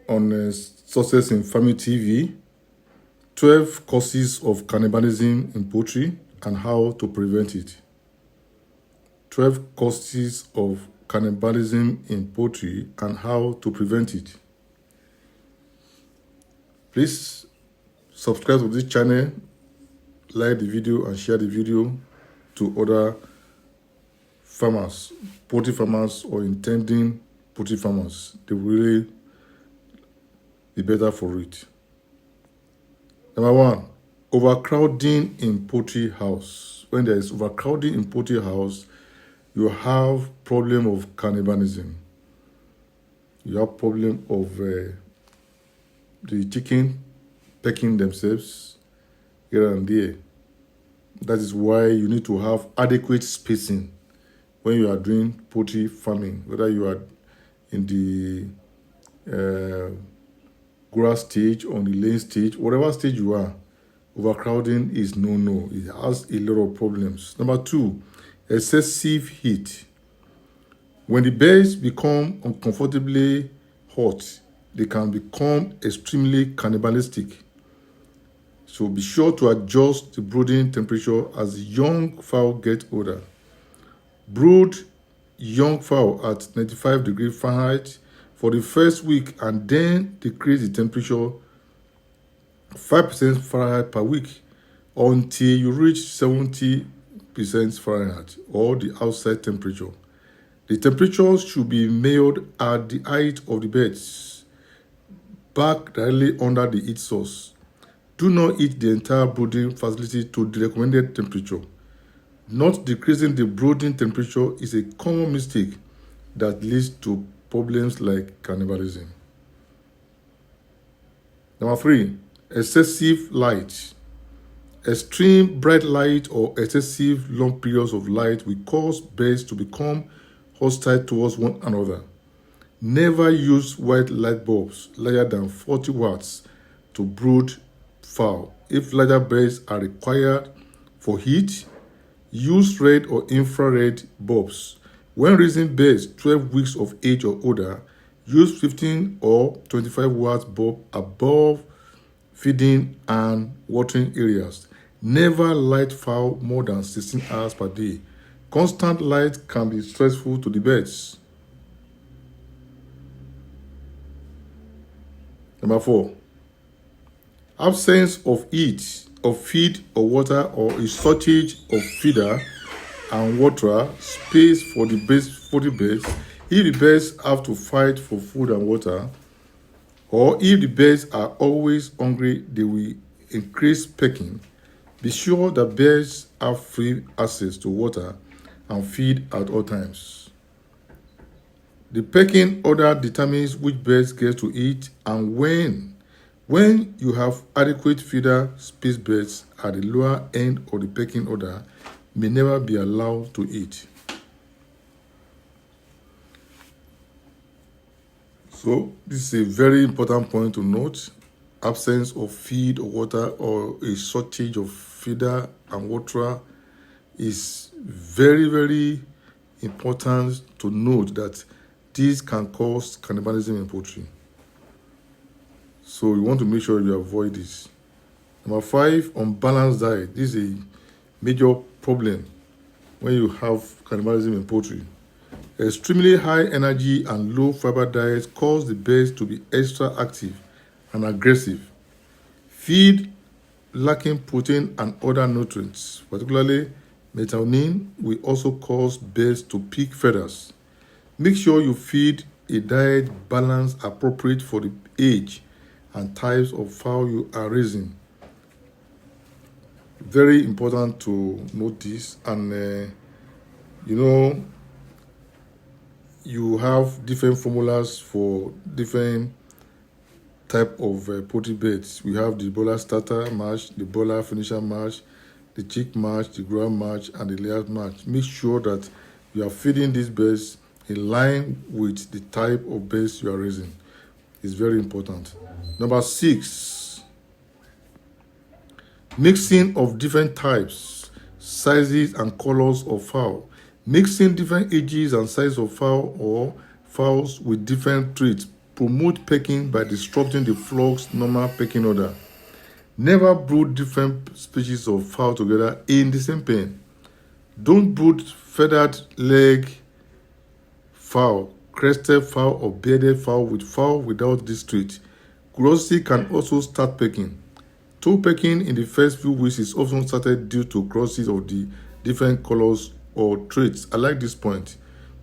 on Success in Farming TV, 12 causes of cannibalism in poultry and how to prevent it. 12 causes of cannibalism in poultry and how to prevent it. Please subscribe to this channel, like the video and share the video to other farmers, poultry farmers or intending poultry farmers. They will really be better for it. Number one, overcrowding in poultry house. When there is overcrowding in poultry house, you have problem of cannibalism. You have problem of the chicken pecking themselves here and there. That is why you need to have adequate spacing when you are doing poultry farming, whether you are in the grass stage or the laying stage, whatever stage you are. Overcrowding is no. It has a lot of problems. Number two, excessive heat. When the birds become uncomfortably hot, they can become extremely cannibalistic. So be sure to adjust the brooding temperature as the young fowl get older. Brood young fowl at 95 degrees Fahrenheit for the first week and then decrease the temperature 5% Fahrenheit per week until you reach 70% Fahrenheit or the outside temperature. The temperatures should be measured at the height of the birds, back directly under the heat source. Do not heat the entire brooding facility to the recommended temperature. Not decreasing the brooding temperature is a common mistake that leads to problems like cannibalism. Number three, excessive light. Extreme bright light or excessive long periods of light will cause birds to become hostile towards one another. Never use white light bulbs larger than 40 watts to brood fowl. If larger birds are required for heat, use red or infrared bulbs. When raising birds 12 weeks of age or older, use 15 or 25 watts bulb above feeding and watering areas. Never light fowl more than 16 hours per day. Constant light can be stressful to the birds. Number four, absence of heat, of feed or water, or a shortage of feeder and water space for the birds. If the birds have to fight for food and water, or if the birds are always hungry, they will increase pecking. Be sure that birds have free access to water and feed at all times. The pecking order determines which birds get to eat and when. When you have adequate feeder space, birds at the lower end of the pecking order may never be allowed to eat. So this is a very important point to note. Absence of feed or water or a shortage of feeder and water is very important to note that this can cause cannibalism in poultry. So you want to make sure you avoid this. Number five, unbalanced diet. This is a major problem when you have cannibalism in poultry. Extremely high energy and low fiber diets cause the birds to be extra active and aggressive. Feed lacking protein and other nutrients, particularly methionine, will also cause birds to pick feathers. Make sure you feed a diet balance appropriate for the age and types of fowl you are raising. Very important to note this. And you have different formulas for different type of poultry beds. We have the broiler starter mash, the broiler finisher mash, the chick mash, the ground mash, and the layer mash. Make sure that you are feeding these birds in line with the type of birds you are raising. It's very important. Number six, mixing of different types, sizes, and colors of fowl. Mixing different ages and sizes of fowl or fowls with different traits promote pecking by disrupting the flock's normal pecking order. Never brood different species of fowl together in the same pen. Don't brood feathered leg fowl, crested fowl, or bearded fowl without this trait. Curiosity can also start pecking. Toe pecking in the first few weeks is often started due to crosses of the different colors or traits. I like this point.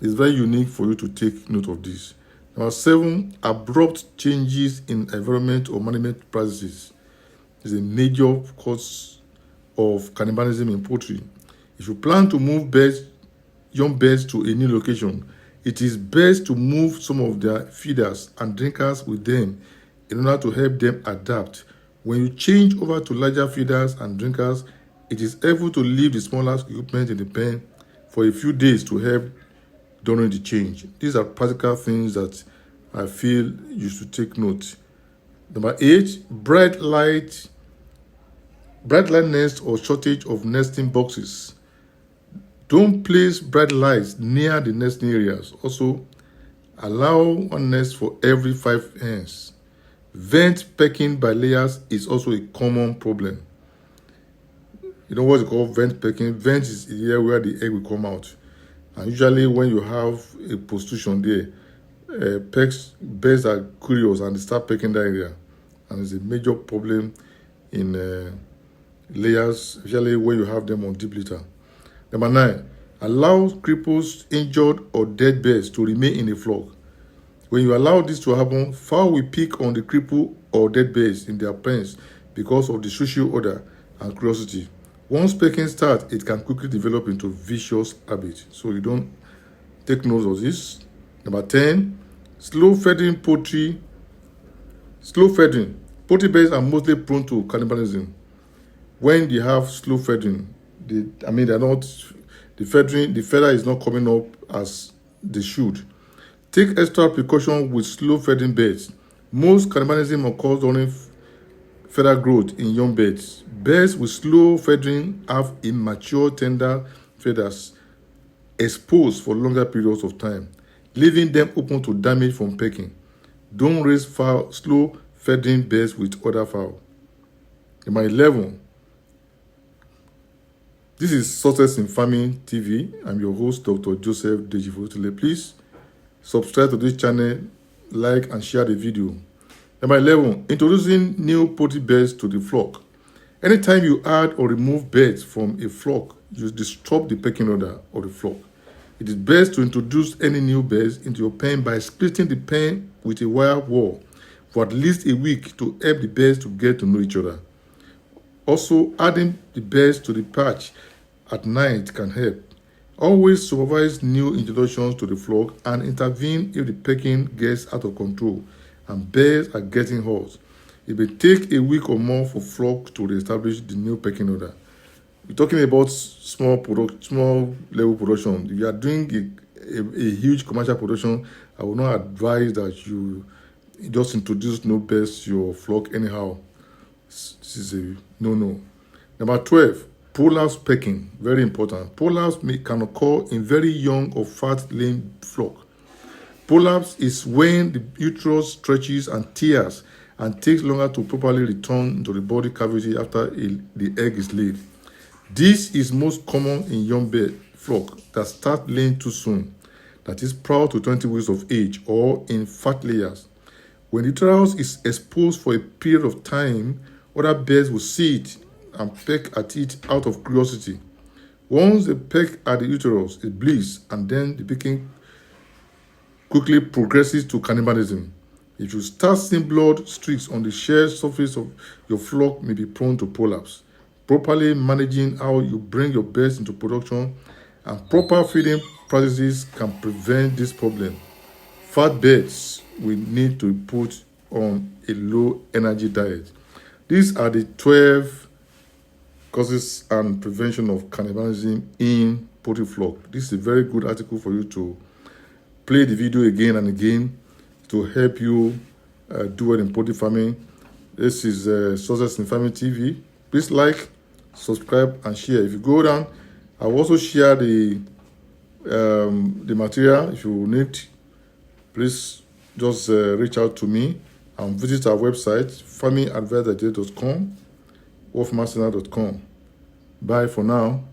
It's very unique for you to take note of this. Number 7, abrupt changes in environment or management practices is a major cause of cannibalism in poultry. If you plan to move young birds to a new location, it is best to move some of their feeders and drinkers with them in order to help them adapt. When you change over to larger feeders and drinkers, it is helpful to leave the smaller equipment in the pen for a few days to help during the change. These are practical things that I feel you should take note. Number 8, bright lightness or shortage of nesting boxes. Don't place bright lights near the nesting areas. Also, allow one nest for every 5 hens. Vent pecking by layers is also a common problem. You know what is called vent pecking? Vent is here where the egg will come out. And usually when you have a prostitution there, birds are curious and they start pecking that area. And it's a major problem in layers, especially when you have them on deep litter. Number 9, allow cripples, injured, or dead birds to remain in a flock. When you allow this to happen, fowl will pick on the cripple or dead birds in their pens because of the social order and curiosity. Once pecking starts, it can quickly develop into vicious habit. So you don't take note of this. Number 10, slow feeding poultry. Slow feeding. Poultry birds are mostly prone to cannibalism. When they have slow feeding, they're not, the feather is not coming up as they should. Take extra precaution with slow feeding birds. Most cannibalism occurs during feather growth in young birds. Birds with slow feeding have immature tender feathers exposed for longer periods of time, leaving them open to damage from pecking. Don't raise slow feeding birds with other fowl. Number 11. This is Success in Farming TV. I'm your host, Dr. Joseph DEJI-FOLUTILE. Please subscribe to this channel, like and share the video. Number 11, introducing new poultry birds to the flock. Anytime you add or remove birds from a flock, you disrupt the pecking order of the flock. It is best to introduce any new birds into your pen by splitting the pen with a wire wall for at least a week to help the birds to get to know each other. Also, adding the birds to the patch at night can help. Always supervise new introductions to the flock and intervene if the pecking gets out of control and birds are getting hot. It may take a week or more for flock to reestablish the new pecking order. We're talking about small level production. If you are doing a huge commercial production, I will not advise that you just introduce new birds to your flock anyhow. This is a no-no. Number 12, Polaris pecking. Very important. Polaris can occur in very young or fat-laying flock. Prolapse is when the uterus stretches and tears and takes longer to properly return to the body cavity after the egg is laid. This is most common in young bird flock that start laying too soon, that is prior to 20 weeks of age, or in fat layers. When the uterus is exposed for a period of time, other birds will see it and peck at it out of curiosity. Once they peck at the uterus, it bleeds, and then the pecking quickly progresses to cannibalism. If you start seeing blood streaks on the shared surface of your flock, may be prone to prolapse. Properly managing how you bring your birds into production and proper feeding practices can prevent this problem. Fat birds will need to put on a low energy diet. These are the 12 causes and prevention of cannibalism in poultry flock. This is a very good article for you to play the video again and again to help you do well in poultry farming. This is Success in Farming TV. Please like, subscribe, and share. If you go down, I will also share the material if you need. Please just reach out to me and visit our website, farmingadvice.com or farmercenter.com. Bye for now.